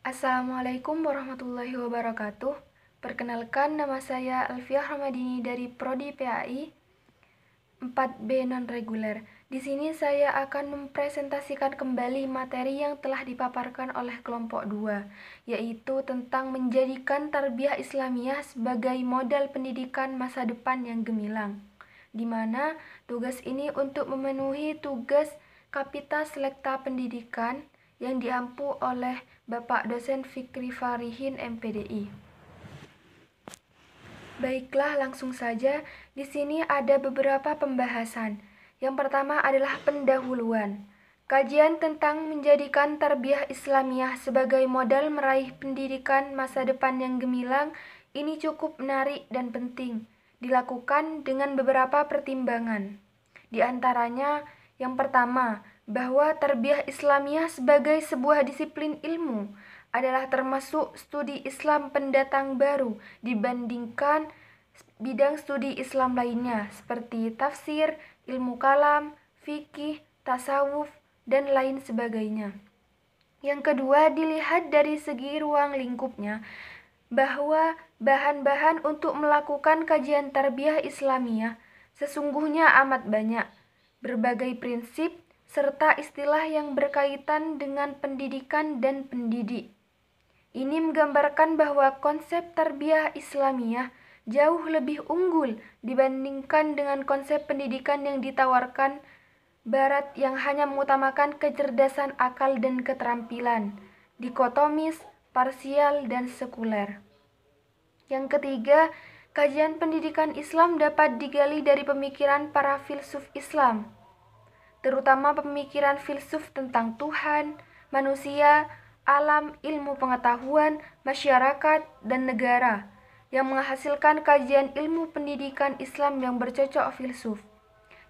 Assalamualaikum warahmatullahi wabarakatuh. Perkenalkan, nama saya Alfiah Ramadini dari Prodi PAI 4B non-reguler. Di sini saya akan mempresentasikan kembali materi yang telah dipaparkan oleh kelompok 2, yaitu tentang menjadikan tarbiyah Islamiyah sebagai modal pendidikan masa depan yang gemilang, di mana tugas ini untuk memenuhi tugas Kapita Selekta Pendidikan yang diampu oleh Bapak Dosen Fikri Farihin MPDI. Baiklah, langsung saja. Di sini ada beberapa pembahasan. Yang pertama adalah pendahuluan. Kajian tentang menjadikan tarbiyah Islamiyah sebagai modal meraih pendidikan masa depan yang gemilang ini cukup menarik dan penting dilakukan dengan beberapa pertimbangan. Di antaranya, yang pertama, bahwa tarbiyah Islamiyah sebagai sebuah disiplin ilmu adalah termasuk studi Islam pendatang baru dibandingkan bidang studi Islam lainnya seperti tafsir, ilmu kalam, fikih, tasawuf, dan lain sebagainya. Yang kedua, dilihat dari segi ruang lingkupnya, bahwa bahan-bahan untuk melakukan kajian tarbiyah Islamiyah sesungguhnya amat banyak, berbagai prinsip, serta istilah yang berkaitan dengan pendidikan dan pendidik. Ini menggambarkan bahwa konsep tarbiyah Islamiyah jauh lebih unggul dibandingkan dengan konsep pendidikan yang ditawarkan Barat yang hanya mengutamakan kecerdasan akal dan keterampilan, dikotomis, parsial, dan sekuler. Yang ketiga, kajian pendidikan Islam dapat digali dari pemikiran para filsuf Islam, terutama pemikiran filsuf tentang Tuhan, manusia, alam, ilmu pengetahuan, masyarakat, dan negara, yang menghasilkan kajian ilmu pendidikan Islam yang bercocok filsuf.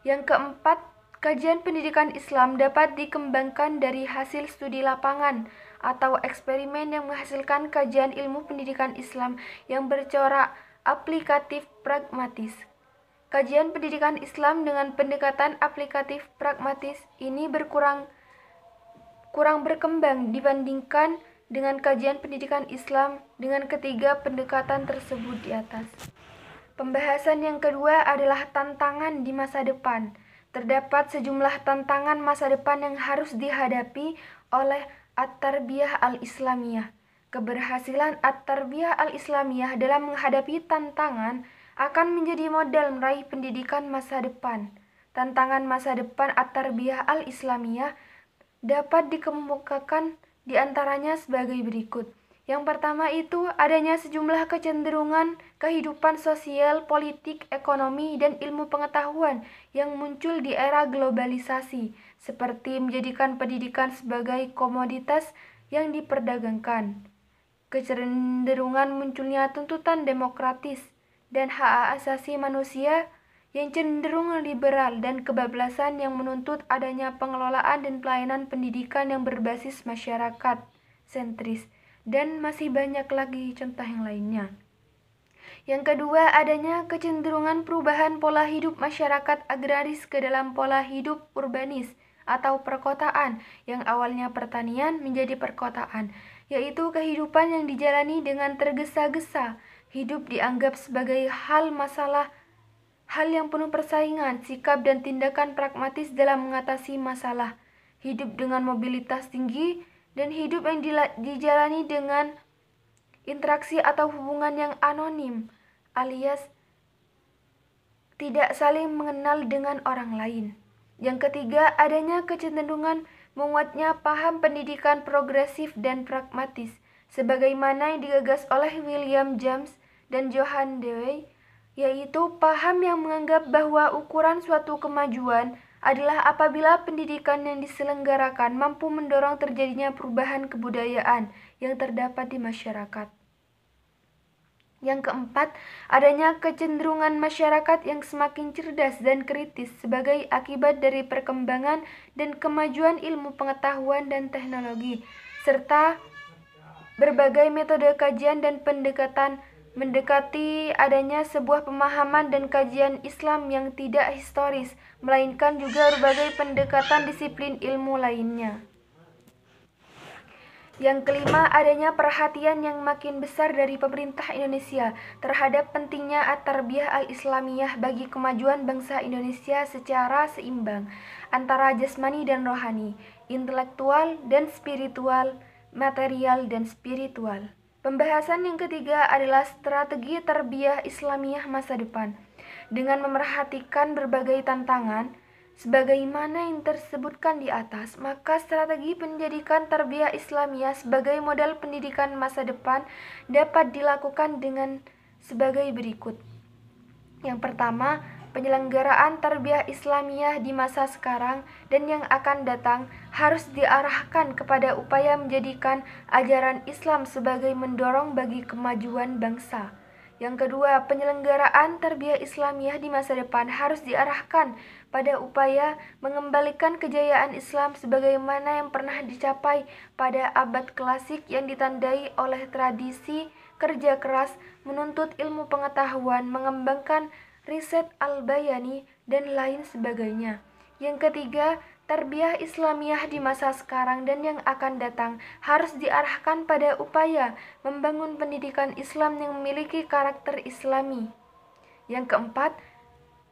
Yang keempat, kajian pendidikan Islam dapat dikembangkan dari hasil studi lapangan atau eksperimen yang menghasilkan kajian ilmu pendidikan Islam yang bercorak aplikatif pragmatis. Kajian pendidikan Islam dengan pendekatan aplikatif pragmatis ini kurang berkembang dibandingkan dengan kajian pendidikan Islam dengan ketiga pendekatan tersebut di atas. Pembahasan yang kedua adalah tantangan di masa depan. Terdapat sejumlah tantangan masa depan yang harus dihadapi oleh At-Tarbiyah Al-Islamiyah. Keberhasilan At-Tarbiyah Al-Islamiyah dalam menghadapi tantangan akan menjadi modal meraih pendidikan masa depan. Tantangan masa depan At-Tarbiyah Al-Islamiyah dapat dikemukakan di antaranya sebagai berikut. Yang pertama itu adanya sejumlah kecenderungan kehidupan sosial, politik, ekonomi, dan ilmu pengetahuan yang muncul di era globalisasi, seperti menjadikan pendidikan sebagai komoditas yang diperdagangkan. Kecenderungan munculnya tuntutan demokratis dan hak asasi manusia yang cenderung liberal dan kebablasan yang menuntut adanya pengelolaan dan pelayanan pendidikan yang berbasis masyarakat sentris. Dan masih banyak lagi contoh yang lainnya. Yang kedua, adanya kecenderungan perubahan pola hidup masyarakat agraris ke dalam pola hidup urbanis atau perkotaan yang awalnya pertanian menjadi perkotaan, yaitu kehidupan yang dijalani dengan tergesa-gesa. Hidup dianggap sebagai hal yang penuh persaingan, sikap dan tindakan pragmatis dalam mengatasi masalah. Hidup dengan mobilitas tinggi dan hidup yang dijalani dengan interaksi atau hubungan yang anonim, alias tidak saling mengenal dengan orang lain. Yang ketiga, adanya kecenderungan menguatnya paham pendidikan progresif dan pragmatis, sebagaimana yang digagas oleh William James dan Johann Dewey, yaitu paham yang menganggap bahwa ukuran suatu kemajuan adalah apabila pendidikan yang diselenggarakan mampu mendorong terjadinya perubahan kebudayaan yang terdapat di masyarakat. Yang keempat, adanya kecenderungan masyarakat yang semakin cerdas dan kritis sebagai akibat dari perkembangan dan kemajuan ilmu pengetahuan dan teknologi, serta berbagai metode kajian dan pendekatan mendekati adanya sebuah pemahaman dan kajian Islam yang tidak historis, melainkan juga berbagai pendekatan disiplin ilmu lainnya. Yang kelima, adanya perhatian yang makin besar dari pemerintah Indonesia terhadap pentingnya at-tarbiyah al-islamiyah bagi kemajuan bangsa Indonesia secara seimbang antara jasmani dan rohani, intelektual dan spiritual, material dan spiritual. Pembahasan yang ketiga adalah strategi tarbiyah Islamiyah masa depan. Dengan memerhatikan berbagai tantangan, sebagaimana yang tersebutkan di atas, maka strategi pendidikan tarbiyah Islamiyah sebagai modal pendidikan masa depan dapat dilakukan dengan sebagai berikut. Yang pertama, penyelenggaraan tarbiyah Islamiyah di masa sekarang dan yang akan datang harus diarahkan kepada upaya menjadikan ajaran Islam sebagai mendorong bagi kemajuan bangsa. Yang kedua, penyelenggaraan tarbiyah Islamiyah di masa depan harus diarahkan pada upaya mengembalikan kejayaan Islam sebagaimana yang pernah dicapai pada abad klasik yang ditandai oleh tradisi kerja keras, menuntut ilmu pengetahuan, mengembangkan riset al-bayani, dan lain sebagainya. Yang ketiga, tarbiyah Islamiyah di masa sekarang dan yang akan datang harus diarahkan pada upaya membangun pendidikan Islam yang memiliki karakter Islami. Yang keempat,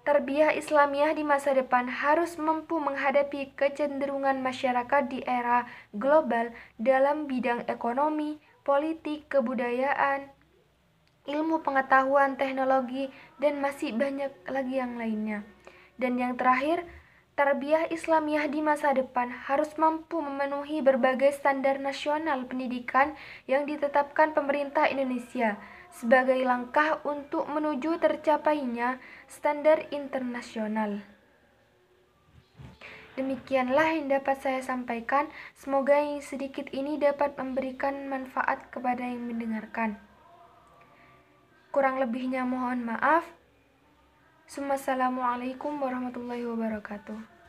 tarbiyah Islamiyah di masa depan harus mampu menghadapi kecenderungan masyarakat di era global dalam bidang ekonomi, politik, kebudayaan, ilmu pengetahuan, teknologi, dan masih banyak lagi yang lainnya. Dan yang terakhir, tarbiyah Islamiyah di masa depan harus mampu memenuhi berbagai standar nasional pendidikan yang ditetapkan pemerintah Indonesia sebagai langkah untuk menuju tercapainya standar internasional. Demikianlah yang dapat saya sampaikan. Semoga yang sedikit ini dapat memberikan manfaat kepada yang mendengarkan. Kurang lebihnya mohon maaf. Assalamualaikum warahmatullahi wabarakatuh.